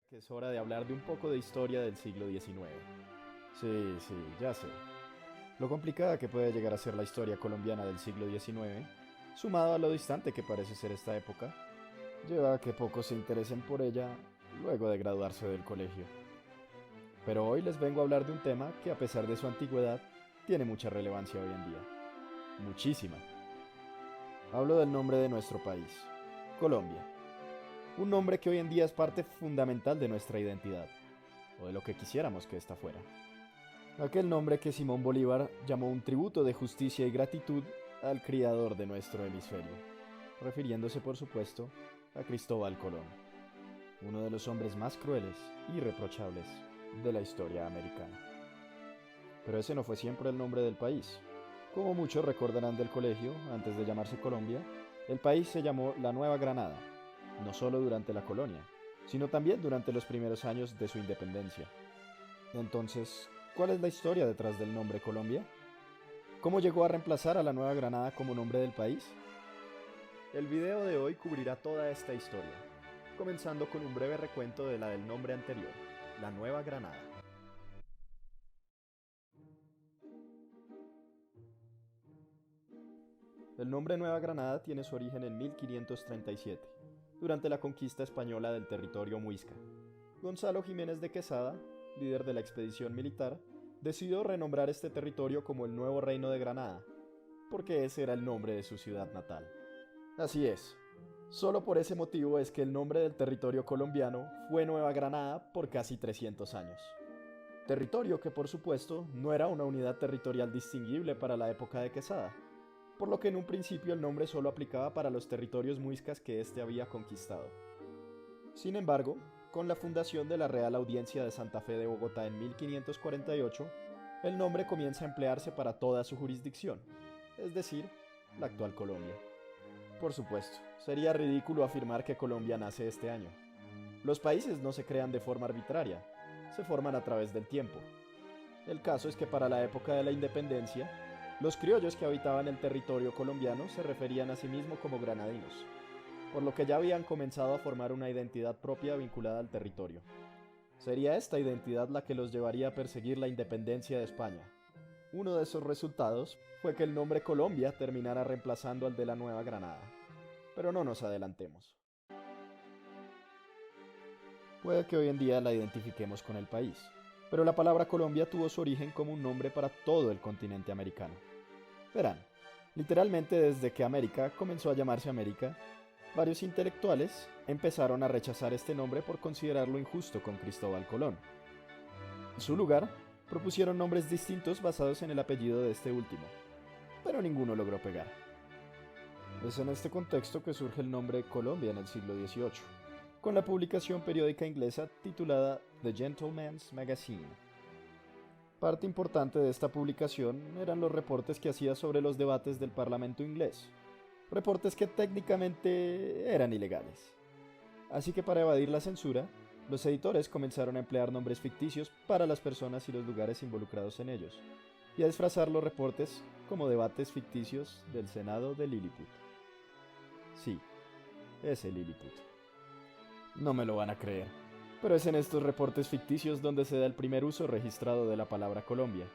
que es hora de hablar de un poco de historia del siglo XIX. Sí, sí, ya sé. Lo complicada que puede llegar a ser la historia colombiana del siglo XIX, sumado a lo distante que parece ser esta época, lleva a que pocos se interesen por ella luego de graduarse del colegio. Pero hoy les vengo a hablar de un tema que, a pesar de su antigüedad, tiene mucha relevancia hoy en día. Muchísima. Hablo del nombre de nuestro país, Colombia. Un nombre que hoy en día es parte fundamental de nuestra identidad, o de lo que quisiéramos que ésta fuera. Aquel nombre que Simón Bolívar llamó un tributo de justicia y gratitud al criador de nuestro hemisferio, refiriéndose por supuesto a Cristóbal Colón, uno de los hombres más crueles y irreprochables de la historia americana. Pero ese no fue siempre el nombre del país. Como muchos recordarán del colegio, antes de llamarse Colombia, el país se llamó la Nueva Granada, no solo durante la colonia, sino también durante los primeros años de su independencia. Entonces, ¿cuál es la historia detrás del nombre Colombia? ¿Cómo llegó a reemplazar a la Nueva Granada como nombre del país? El video de hoy cubrirá toda esta historia, comenzando con un breve recuento de la del nombre anterior, la Nueva Granada. El nombre Nueva Granada tiene su origen en 1537, durante la conquista española del territorio muisca. Gonzalo Jiménez de Quesada, líder de la expedición militar, decidió renombrar este territorio como el Nuevo Reino de Granada, porque ese era el nombre de su ciudad natal. Así es, solo por ese motivo es que el nombre del territorio colombiano fue Nueva Granada por casi 300 años. Territorio que, por supuesto, no era una unidad territorial distinguible para la época de Quesada, por lo que en un principio el nombre solo aplicaba para los territorios muiscas que éste había conquistado. Sin embargo, con la fundación de la Real Audiencia de Santa Fe de Bogotá en 1548, el nombre comienza a emplearse para toda su jurisdicción, es decir, la actual Colombia. Por supuesto, sería ridículo afirmar que Colombia nace este año. Los países no se crean de forma arbitraria, se forman a través del tiempo. El caso es que para la época de la independencia, los criollos que habitaban el territorio colombiano se referían a sí mismos como granadinos, por lo que ya habían comenzado a formar una identidad propia vinculada al territorio. Sería esta identidad la que los llevaría a perseguir la independencia de España. Uno de esos resultados fue que el nombre Colombia terminara reemplazando al de la Nueva Granada. Pero no nos adelantemos. Puede que hoy en día la identifiquemos con el país, pero la palabra Colombia tuvo su origen como un nombre para todo el continente americano. Verán, literalmente desde que América comenzó a llamarse América, varios intelectuales empezaron a rechazar este nombre por considerarlo injusto con Cristóbal Colón. En su lugar, propusieron nombres distintos basados en el apellido de este último, pero ninguno logró pegar. Es en este contexto que surge el nombre Colombia en el siglo XVIII, con la publicación periódica inglesa titulada The Gentleman's Magazine. Parte importante de esta publicación eran los reportes que hacía sobre los debates del Parlamento inglés, reportes que técnicamente eran ilegales. Así que para evadir la censura, los editores comenzaron a emplear nombres ficticios para las personas y los lugares involucrados en ellos, y a disfrazar los reportes como debates ficticios del Senado de Lilliput. Sí, ese Lilliput. No me lo van a creer, pero es en estos reportes ficticios donde se da el primer uso registrado de la palabra Colombia,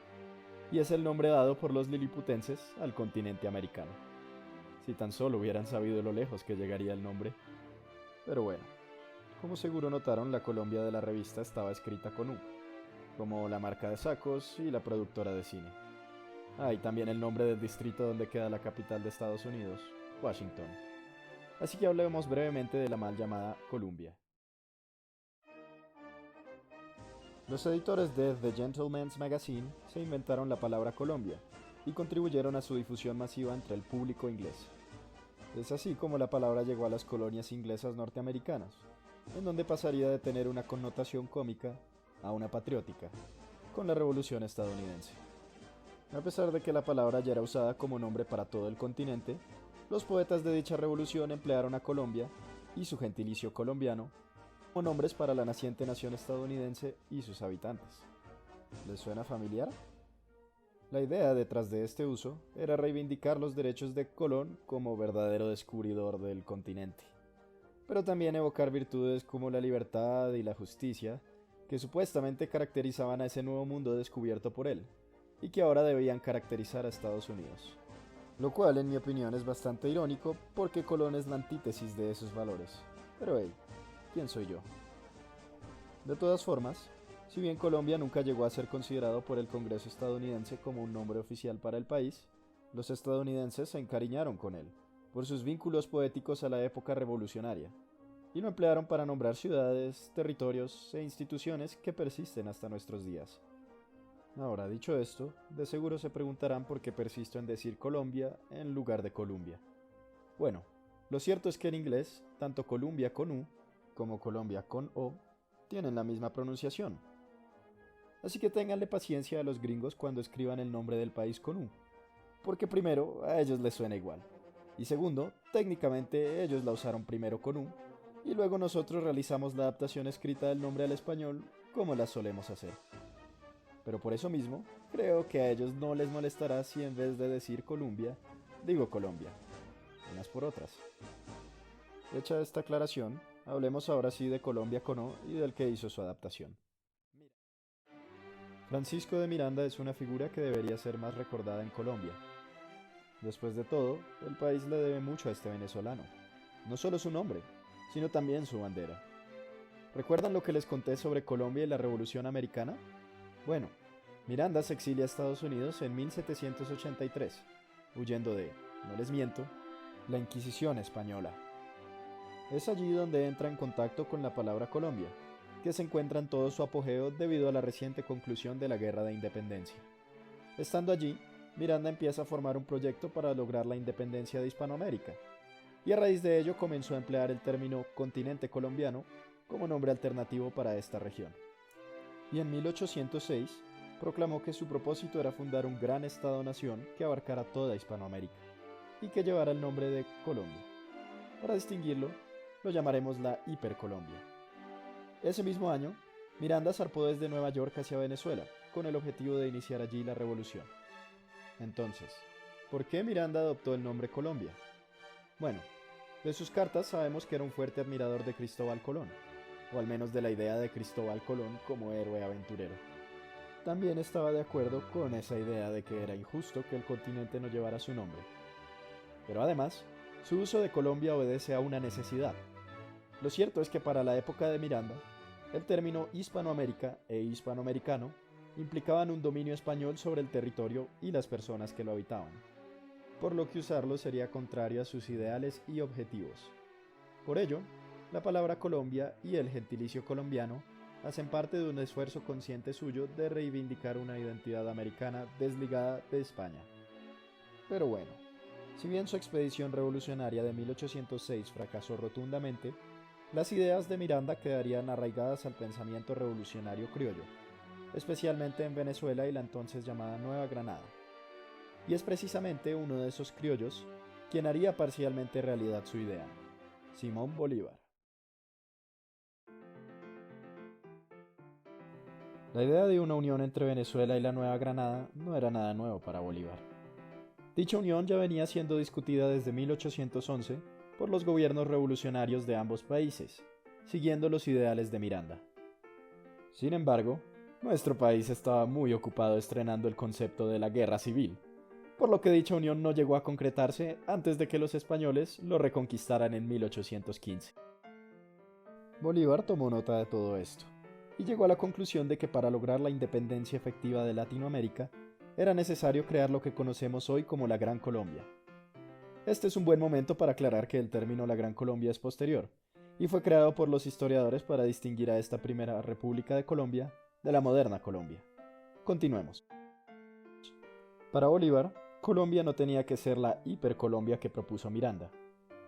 y es el nombre dado por los liliputenses al continente americano. Si tan solo hubieran sabido lo lejos que llegaría el nombre. Pero bueno, como seguro notaron, la Colombia de la revista estaba escrita con U, como la marca de sacos y la productora de cine. Ah, y también el nombre del distrito donde queda la capital de Estados Unidos, Washington. Así que hablemos brevemente de la mal llamada Columbia. Los editores de The Gentleman's Magazine se inventaron la palabra Colombia y contribuyeron a su difusión masiva entre el público inglés. Es así como la palabra llegó a las colonias inglesas norteamericanas, en donde pasaría de tener una connotación cómica a una patriótica, con la Revolución estadounidense. A pesar de que la palabra ya era usada como nombre para todo el continente, los poetas de dicha revolución emplearon a Colombia y su gentilicio colombiano como nombres para la naciente nación estadounidense y sus habitantes. ¿Les suena familiar? La idea detrás de este uso era reivindicar los derechos de Colón como verdadero descubridor del continente. pero también evocar virtudes como la libertad y la justicia, que supuestamente caracterizaban a ese nuevo mundo descubierto por él, y que ahora debían caracterizar a Estados Unidos. Lo cual, en mi opinión, es bastante irónico porque Colón es la antítesis de esos valores. Pero hey, ¿quién soy yo? De todas formas, si bien Colombia nunca llegó a ser considerado por el Congreso estadounidense como un nombre oficial para el país, los estadounidenses se encariñaron con él, por sus vínculos poéticos a la época revolucionaria, y lo emplearon para nombrar ciudades, territorios e instituciones que persisten hasta nuestros días. Ahora, dicho esto, de seguro se preguntarán por qué persisto en decir Colombia en lugar de Columbia. Bueno, lo cierto es que en inglés, tanto Columbia con U como Colombia con O tienen la misma pronunciación. Así que ténganle paciencia a los gringos cuando escriban el nombre del país con U, porque primero, a ellos les suena igual, y segundo, técnicamente ellos la usaron primero con U, y luego nosotros realizamos la adaptación escrita del nombre al español como la solemos hacer. Pero por eso mismo, creo que a ellos no les molestará si en vez de decir Columbia, digo Colombia, unas por otras. Hecha esta aclaración, hablemos ahora sí de Colombia con O y del que hizo su adaptación. Francisco de Miranda es una figura que debería ser más recordada en Colombia. Después de todo, el país le debe mucho a este venezolano. No solo su nombre, sino también su bandera. ¿Recuerdan lo que les conté sobre Colombia y la Revolución Americana? Bueno, Miranda se exilia a Estados Unidos en 1783, huyendo de, no les miento, la Inquisición española. Es allí donde entra en contacto con la palabra Colombia, que se encuentra en todo su apogeo debido a la reciente conclusión de la Guerra de Independencia. Estando allí, Miranda empieza a formar un proyecto para lograr la independencia de Hispanoamérica, y a raíz de ello comenzó a emplear el término continente colombiano como nombre alternativo para esta región. Y en 1806 proclamó que su propósito era fundar un gran Estado-nación que abarcara toda Hispanoamérica y que llevara el nombre de Colombia. Para distinguirlo, lo llamaremos la Hipercolombia. Ese mismo año, Miranda zarpó desde Nueva York hacia Venezuela, con el objetivo de iniciar allí la revolución. Entonces, ¿por qué Miranda adoptó el nombre Colombia? Bueno, de sus cartas sabemos que era un fuerte admirador de Cristóbal Colón, o al menos de la idea de Cristóbal Colón como héroe aventurero. También estaba de acuerdo con esa idea de que era injusto que el continente no llevara su nombre. Pero además, su uso de Colombia obedece a una necesidad. Lo cierto es que para la época de Miranda, el término Hispanoamérica e hispanoamericano implicaban un dominio español sobre el territorio y las personas que lo habitaban, por lo que usarlo sería contrario a sus ideales y objetivos. Por ello, la palabra Colombia y el gentilicio colombiano hacen parte de un esfuerzo consciente suyo de reivindicar una identidad americana desligada de España. Pero bueno, si bien su expedición revolucionaria de 1806 fracasó rotundamente, las ideas de Miranda quedarían arraigadas al pensamiento revolucionario criollo, especialmente en Venezuela y la entonces llamada Nueva Granada. Y es precisamente uno de esos criollos quien haría parcialmente realidad su idea, Simón Bolívar. La idea de una unión entre Venezuela y la Nueva Granada no era nada nuevo para Bolívar. Dicha unión ya venía siendo discutida desde 1811 por los gobiernos revolucionarios de ambos países, siguiendo los ideales de Miranda. Sin embargo, nuestro país estaba muy ocupado estrenando el concepto de la guerra civil, por lo que dicha unión no llegó a concretarse antes de que los españoles lo reconquistaran en 1815. Bolívar tomó nota de todo esto, y llegó a la conclusión de que para lograr la independencia efectiva de Latinoamérica, era necesario crear lo que conocemos hoy como la Gran Colombia. Este es un buen momento para aclarar que el término la Gran Colombia es posterior, y fue creado por los historiadores para distinguir a esta primera República de Colombia de la moderna Colombia. Continuemos. Para Bolívar, Colombia no tenía que ser la hipercolombia que propuso Miranda,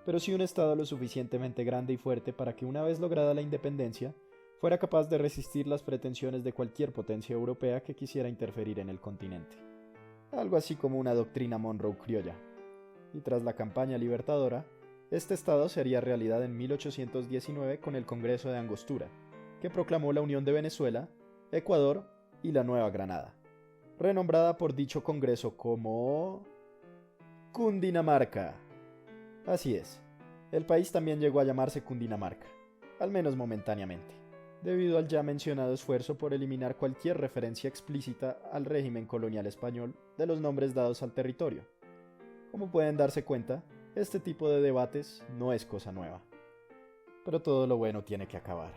pero sí un estado lo suficientemente grande y fuerte para que una vez lograda la independencia, fuera capaz de resistir las pretensiones de cualquier potencia europea que quisiera interferir en el continente. Algo así como una doctrina Monroe criolla. Y tras la campaña libertadora, este estado se haría realidad en 1819 con el Congreso de Angostura, que proclamó la unión de Venezuela, Ecuador y la Nueva Granada, renombrada por dicho Congreso como Cundinamarca. Así es, El país también llegó a llamarse Cundinamarca, al menos momentáneamente, debido al ya mencionado esfuerzo por eliminar cualquier referencia explícita al régimen colonial español de los nombres dados al territorio. Como pueden darse cuenta, este tipo de debates no es cosa nueva. Pero todo lo bueno tiene que acabar.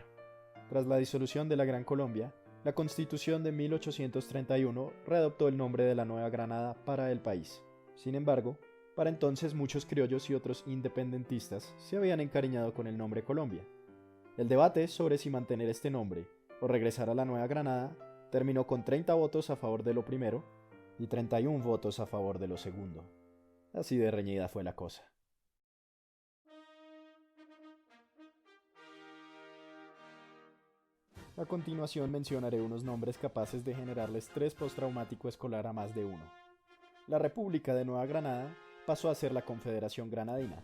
Tras la disolución de la Gran Colombia, la Constitución de 1831 readoptó el nombre de la Nueva Granada para el país. Sin embargo, para entonces muchos criollos y otros independentistas se habían encariñado con el nombre Colombia. El debate sobre si mantener este nombre o regresar a la Nueva Granada terminó con 30 votos a favor de lo primero y 31 votos a favor de lo segundo. Así de reñida fue la cosa. A continuación mencionaré unos nombres capaces de generarle estrés postraumático escolar a más de uno. La República de Nueva Granada pasó a ser la Confederación Granadina,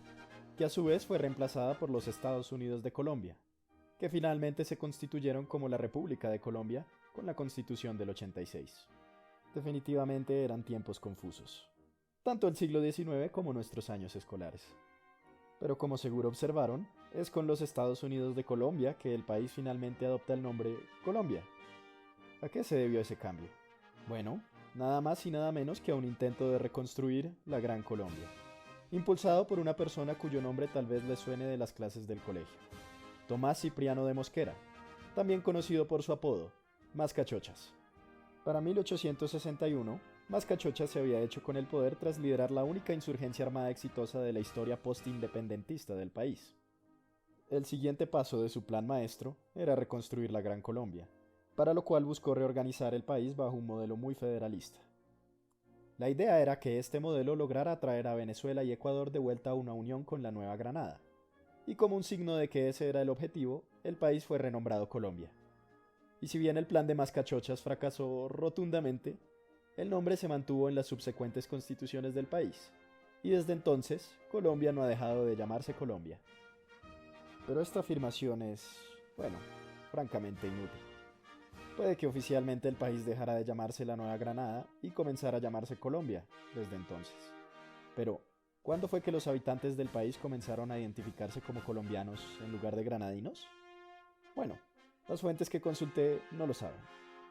que a su vez fue reemplazada por los Estados Unidos de Colombia, que finalmente se constituyeron como la República de Colombia con la Constitución del 86. Definitivamente eran tiempos confusos, tanto el siglo XIX como nuestros años escolares. Pero como seguro observaron, es con los Estados Unidos de Colombia que el país finalmente adopta el nombre Colombia. ¿A qué se debió ese cambio? Bueno, nada más y nada menos que a un intento de reconstruir la Gran Colombia, impulsado por una persona cuyo nombre tal vez les suene de las clases del colegio, Tomás Cipriano de Mosquera, también conocido por su apodo, Mascachochas. Para 1861, Mascachochas se había hecho con el poder tras liderar la única insurgencia armada exitosa de la historia post-independentista del país. El siguiente paso de su plan maestro era reconstruir la Gran Colombia, para lo cual buscó reorganizar el país bajo un modelo muy federalista. La idea era que este modelo lograra atraer a Venezuela y Ecuador de vuelta a una unión con la Nueva Granada, y como un signo de que ese era el objetivo, el país fue renombrado Colombia. Y si bien el plan de Mascachochas fracasó rotundamente, el nombre se mantuvo en las subsecuentes constituciones del país, y desde entonces Colombia no ha dejado de llamarse Colombia. Pero esta afirmación es, bueno, francamente inútil. Puede que oficialmente el país dejara de llamarse la Nueva Granada y comenzara a llamarse Colombia desde entonces. Pero, ¿cuándo fue que los habitantes del país comenzaron a identificarse como colombianos en lugar de granadinos? Bueno, las fuentes que consulté no lo saben,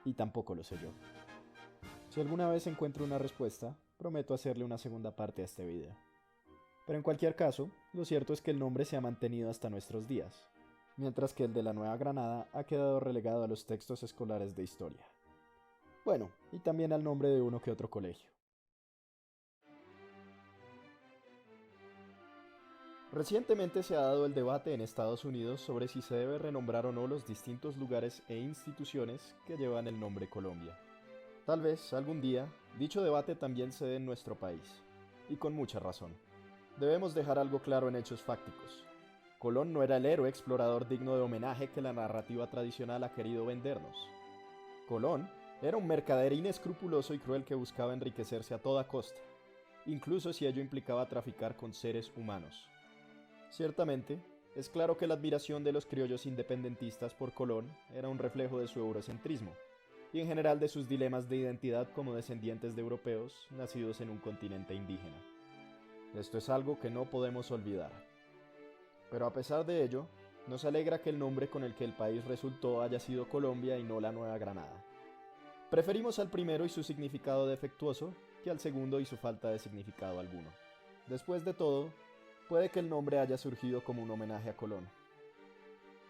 y tampoco lo sé yo. Si alguna vez encuentro una respuesta, prometo hacerle una segunda parte a este video. Pero en cualquier caso, lo cierto es que el nombre se ha mantenido hasta nuestros días, mientras que el de la Nueva Granada ha quedado relegado a los textos escolares de historia. Bueno, y también al nombre de uno que otro colegio. Recientemente se ha dado el debate en Estados Unidos sobre si se debe renombrar o no los distintos lugares e instituciones que llevan el nombre Colombia. Tal vez, algún día, dicho debate también se dé en nuestro país, y con mucha razón. Debemos dejar algo claro en hechos fácticos. Colón no era el héroe explorador digno de homenaje que la narrativa tradicional ha querido vendernos. Colón era un mercader inescrupuloso y cruel que buscaba enriquecerse a toda costa, incluso si ello implicaba traficar con seres humanos. Ciertamente, es claro que la admiración de los criollos independentistas por Colón era un reflejo de su eurocentrismo, y en general de sus dilemas de identidad como descendientes de europeos nacidos en un continente indígena. Esto es algo que no podemos olvidar. Pero a pesar de ello, nos alegra que el nombre con el que el país resultó haya sido Colombia y no la Nueva Granada. Preferimos al primero y su significado defectuoso que al segundo y su falta de significado alguno. Después de todo, puede que el nombre haya surgido como un homenaje a Colón,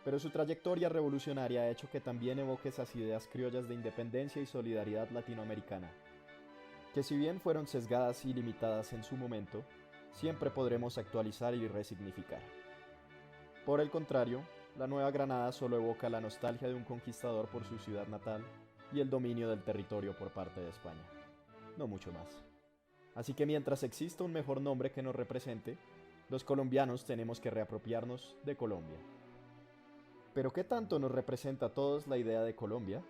pero su trayectoria revolucionaria ha hecho que también evoque esas ideas criollas de independencia y solidaridad latinoamericana, que si bien fueron sesgadas y limitadas en su momento, siempre podremos actualizar y resignificar. Por el contrario, la Nueva Granada solo evoca la nostalgia de un conquistador por su ciudad natal y el dominio del territorio por parte de España. No mucho más. Así que mientras exista un mejor nombre que nos represente, los colombianos tenemos que reapropiarnos de Colombia. ¿Pero qué tanto nos representa a todos la idea de Colombia?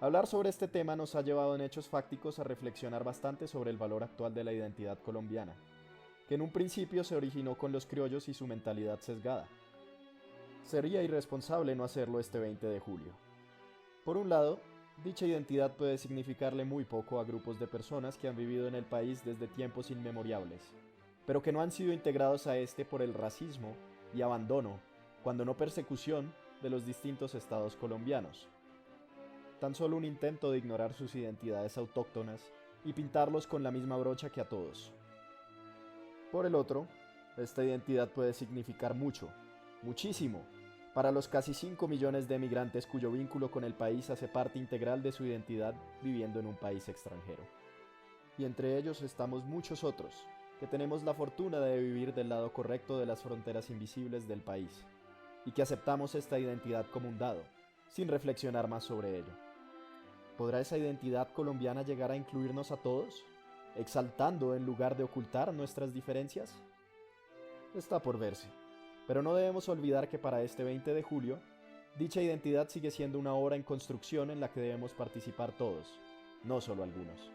Hablar sobre este tema nos ha llevado en hechos fácticos a reflexionar bastante sobre el valor actual de la identidad colombiana, que en un principio se originó con los criollos y su mentalidad sesgada. Sería irresponsable no hacerlo este 20 de julio. Por un lado, dicha identidad puede significarle muy poco a grupos de personas que han vivido en el país desde tiempos inmemoriales, pero que no han sido integrados a este por el racismo y abandono, cuando no persecución, de los distintos estados colombianos. Tan solo un intento de ignorar sus identidades autóctonas y pintarlos con la misma brocha que a todos. Por el otro, esta identidad puede significar mucho, muchísimo, para los casi 5 millones de emigrantes cuyo vínculo con el país hace parte integral de su identidad viviendo en un país extranjero. Y entre ellos estamos muchos otros, que tenemos la fortuna de vivir del lado correcto de las fronteras invisibles del país, y que aceptamos esta identidad como un dado, sin reflexionar más sobre ello. ¿Podrá esa identidad colombiana llegar a incluirnos a todos, exaltando en lugar de ocultar nuestras diferencias? Está por verse, pero no debemos olvidar que para este 20 de julio, dicha identidad sigue siendo una obra en construcción en la que debemos participar todos, no solo algunos.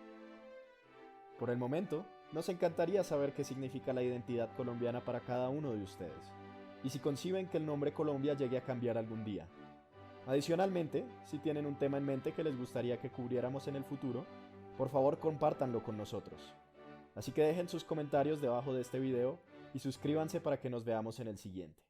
Por el momento, nos encantaría saber qué significa la identidad colombiana para cada uno de ustedes, y si conciben que el nombre Colombia llegue a cambiar algún día. Adicionalmente, si tienen un tema en mente que les gustaría que cubriéramos en el futuro, por favor compártanlo con nosotros. Así que dejen sus comentarios debajo de este video y suscríbanse para que nos veamos en el siguiente.